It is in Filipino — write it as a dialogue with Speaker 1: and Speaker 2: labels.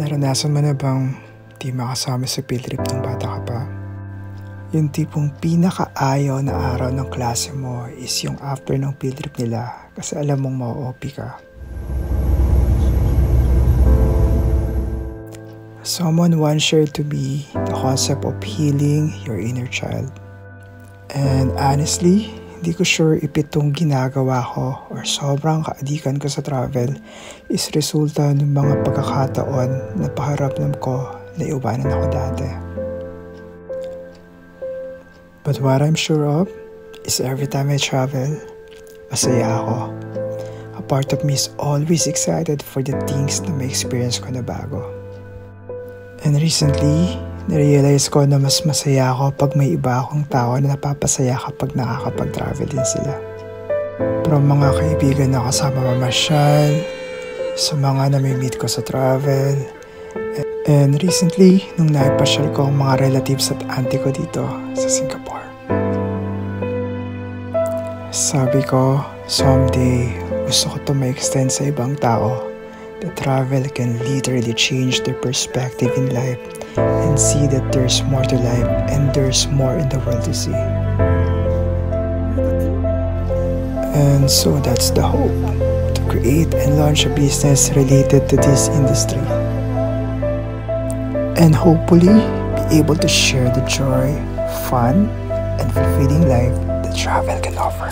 Speaker 1: Naranasan mo na bang di makasama sa field trip ng bata ka pa? Yung tipong pinakaayaw na araw ng klase mo is yung after ng field trip nila kasi alam mong ma-OP ka. Someone once shared to me the concept of healing your inner child. And honestly, hindi ko sure if itong ginagawa ko or sobrang kaadikan ko sa travel is resulta ng mga pagkakataon na pakiramdam ko na iwanan ako dati. But what I'm sure of is every time I travel, masaya ako. A part of me is always excited for the things na may experience ko na bago. And recently, narealize ko na mas masaya ako pag may iba akong tao na napapasaya kapag nakakapag-travel din sila. From mga kaibigan na kasama mamasyal, sa mga nami-meet ko sa travel, and recently, nung naipasyal ko ang mga relatives at auntie ko dito sa Singapore. Sabi ko, someday, gusto ko ito ma-extend sa ibang tao. The travel can literally change their perspective in life and see that there's more to life and there's more in the world to see. And so that's the hope, to create and launch a business related to this industry. And hopefully be able to share the joy, fun, and fulfilling life that travel can offer.